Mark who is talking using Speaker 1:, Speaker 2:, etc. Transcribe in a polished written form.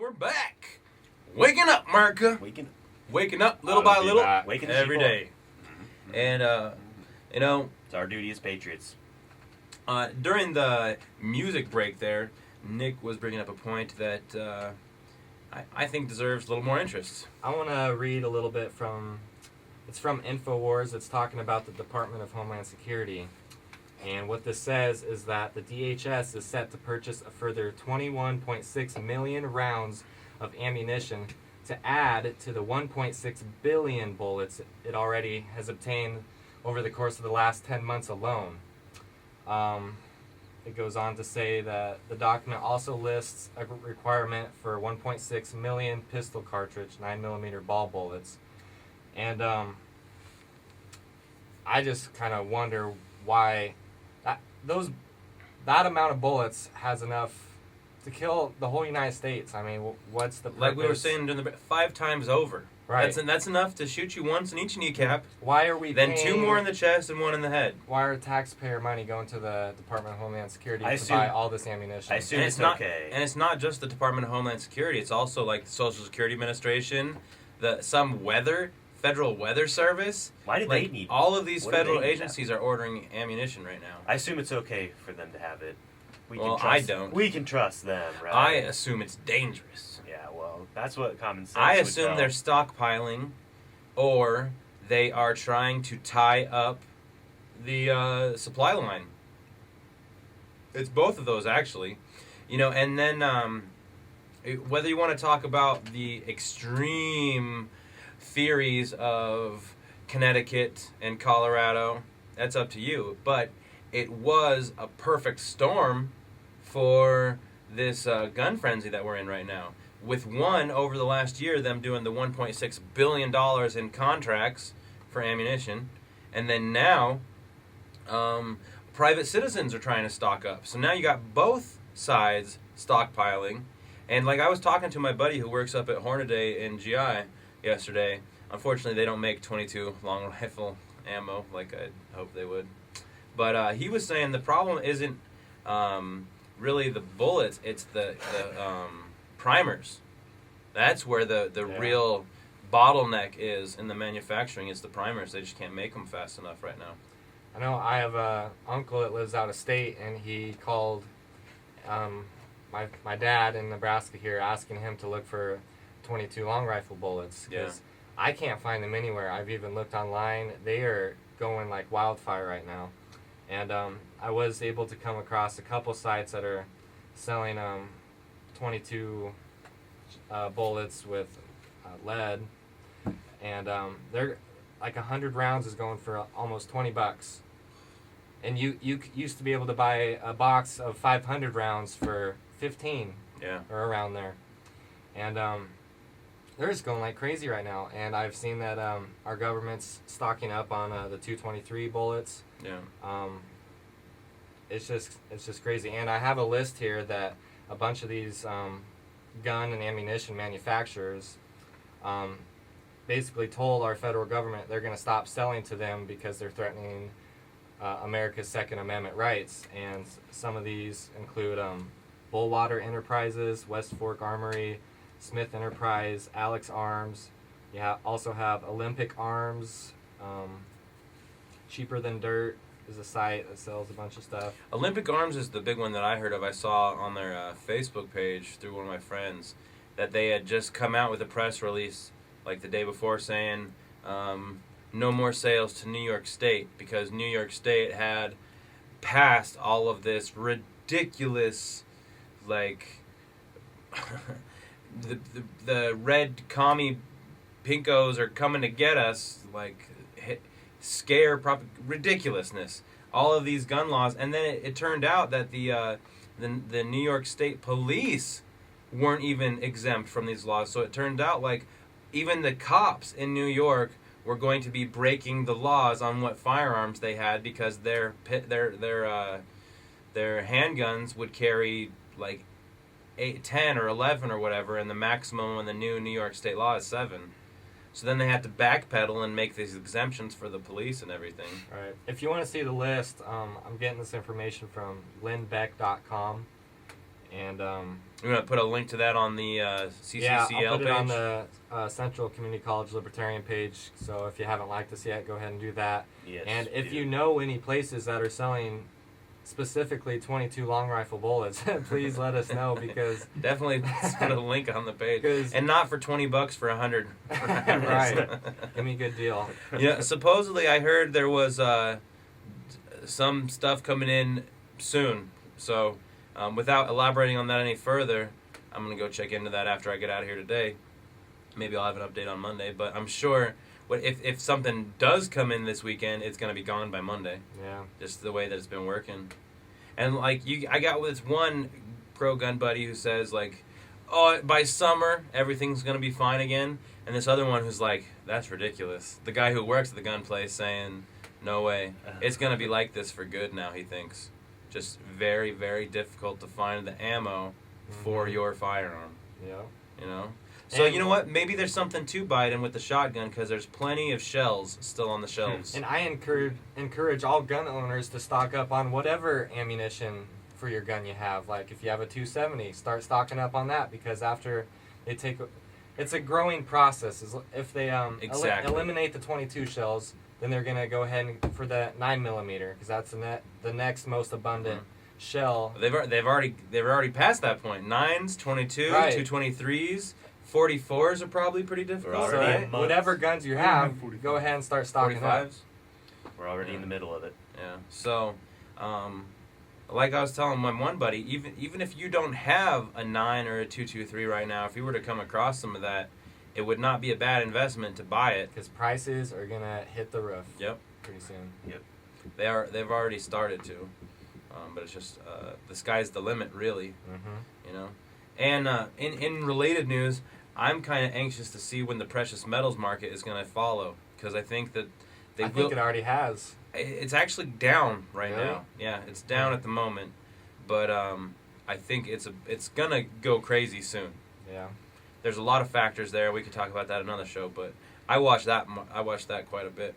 Speaker 1: we're back. Waking up, Merica. Waking up little by little,
Speaker 2: Waking
Speaker 1: every day. And,
Speaker 2: it's our duty as patriots.
Speaker 1: During the music break there, Nick was bringing up a point that I think deserves a little more interest.
Speaker 3: I want to read a little bit from InfoWars. It's talking about the Department of Homeland Security. And what this says is that the DHS is set to purchase a further 21.6 million rounds of ammunition to add to the 1.6 billion bullets it already has obtained over the course of the last 10 months alone. It goes on to say that the document also lists a requirement for 1.6 million pistol cartridge 9mm ball bullets. And I just kind of wonder why that amount of bullets has enough to kill the whole United States. I mean, what's the purpose?
Speaker 1: Like we were saying, 5 times over.
Speaker 3: Right.
Speaker 1: That's enough to shoot you once in each kneecap.
Speaker 3: Why are we
Speaker 1: then 2 more in the chest and 1 in the head?
Speaker 3: Why are taxpayer money going to the Department of Homeland Security to buy all this ammunition?
Speaker 2: I assume
Speaker 1: and
Speaker 2: it's okay.
Speaker 1: And it's not just the Department of Homeland Security. It's also like the Social Security Administration, some Federal Weather Service.
Speaker 2: Why do they need
Speaker 1: all of these
Speaker 2: what
Speaker 1: federal agencies are ordering ammunition right now?
Speaker 2: I assume it's okay for them to have it.
Speaker 1: I don't.
Speaker 2: We can trust them, right?
Speaker 1: I assume it's dangerous.
Speaker 2: Yeah, well, that's what common sense
Speaker 1: I
Speaker 2: would
Speaker 1: assume
Speaker 2: tell.
Speaker 1: they're stockpiling, or they are trying to tie up the supply line. It's both of those, actually. And then whether you want to talk about the extreme theories of Connecticut and Colorado, that's up to you. But it was a perfect storm for this gun frenzy that we're in right now. With over the last year, them doing the $1.6 billion in contracts for ammunition. And then now, private citizens are trying to stock up. So now you got both sides stockpiling. And like I was talking to my buddy who works up at Hornaday in GI yesterday. Unfortunately, they don't make 22 long rifle ammo like I hoped they would. But he was saying the problem isn't really the bullets, it's the primers. That's where the real bottleneck is in the manufacturing. It's the primers. They just can't make them fast enough right now.
Speaker 3: I know I have an uncle that lives out of state, and he called my dad in Nebraska here asking him to look for 22 long rifle bullets. Because I can't find them anywhere. I've even looked online. They are going like wildfire right now. And I was able to come across a couple sites that are selling 22 bullets with lead, and they're like 100 rounds is going for almost $20. And you used to be able to buy a box of 500 rounds for $15, or around there. And they're just going like crazy right now. And I've seen that our government's stocking up on the 223 bullets.
Speaker 1: Yeah.
Speaker 3: It's just crazy. And I have a list here that a bunch of these gun and ammunition manufacturers basically told our federal government they're going to stop selling to them because they're threatening America's Second Amendment rights. And some of these include Bullwater Enterprises, West Fork Armory, Smith Enterprise, Alex Arms. You also have Olympic Arms, Cheaper Than Dirt is a site that sells a bunch of stuff.
Speaker 1: Olympic Arms is the big one that I heard of. I saw on their Facebook page through one of my friends that they had just come out with a press release like the day before saying no more sales to New York State because New York State had passed all of this ridiculous, like, the red commie pinkos are coming to get us, like, ridiculousness, all of these gun laws. And then it turned out that the New York State police weren't even exempt from these laws. So it turned out like even the cops in New York were going to be breaking the laws on what firearms they had because their handguns would carry like 8, 10, or 11 or whatever, and the maximum on the new New York State law is 7. So then they had to backpedal and make these exemptions for the police and everything.
Speaker 3: All right. If you want to see the list, I'm getting this information from linbeck.com. And
Speaker 1: We're going to put a link to that on the CCCL
Speaker 3: yeah, I'll put
Speaker 1: page.
Speaker 3: it on the Central Community College Libertarian page. So if you haven't liked us yet, go ahead and do that.
Speaker 2: Yes,
Speaker 3: And if
Speaker 2: do.
Speaker 3: you know any places that are selling specifically 22 long rifle bullets, please let us know, because
Speaker 1: Definitely put a link on the page.
Speaker 3: 'Cause-
Speaker 1: And not for $20 for 100.
Speaker 3: right, give me a good deal.
Speaker 1: Yeah, supposedly I heard there was some stuff coming in soon. So without elaborating on that any further, I'm going to go check into that after I get out of here today. Maybe I'll have an update on Monday, but I'm sure if something does come in this weekend, it's going to be gone by Monday.
Speaker 3: Yeah.
Speaker 1: Just the way that it's been working. And like I got with this one pro gun buddy who says like, oh, by summer everything's gonna be fine again, and this other one who's like, that's ridiculous. The guy who works at the gun place saying, no way, it's gonna be like this for good now. He thinks, just very, very difficult to find the ammo for your firearm.
Speaker 3: Yeah.
Speaker 1: You know. So
Speaker 3: And-
Speaker 1: you know what? Maybe there's something to Biden with the shotgun, because there's plenty of shells still on the shelves.
Speaker 3: And I encourage all gun owners to stock up on whatever ammunition for your gun you have. Like if you have a 270, start stocking up on that, because after they take, it's a growing process. If they
Speaker 1: Exactly.
Speaker 3: eliminate the 22 shells, then they're gonna go ahead and for the 9mm, because that's the next most abundant shell.
Speaker 1: They've already passed that point. 9s, 22,
Speaker 3: Right.
Speaker 1: 223s, 44s are probably pretty difficult,
Speaker 2: We're already
Speaker 1: right?
Speaker 2: in months.
Speaker 3: Whatever guns you have,
Speaker 4: 45.
Speaker 3: go ahead and start stocking up.
Speaker 1: 45s.
Speaker 2: We're already in the middle of it.
Speaker 1: Yeah. So, like I was telling my one buddy, even if you don't have a 9 or a 223 right now, if you were to come across some of that, it would not be a bad investment to buy it.
Speaker 3: Because prices are gonna hit the roof.
Speaker 1: Yep.
Speaker 3: Pretty soon.
Speaker 1: They've already started to, but it's just the sky's the limit, really.
Speaker 3: Mm-hmm.
Speaker 1: You know. And in related news, I'm kind of anxious to see when the precious metals market is going to follow, because I think that
Speaker 3: I think it already has.
Speaker 1: It's actually down right
Speaker 3: Really?
Speaker 1: now. Yeah, it's down at the moment, but I think it's gonna go crazy soon.
Speaker 3: Yeah.
Speaker 1: There's a lot of factors there. We could talk about that another show, but I watched that quite a bit.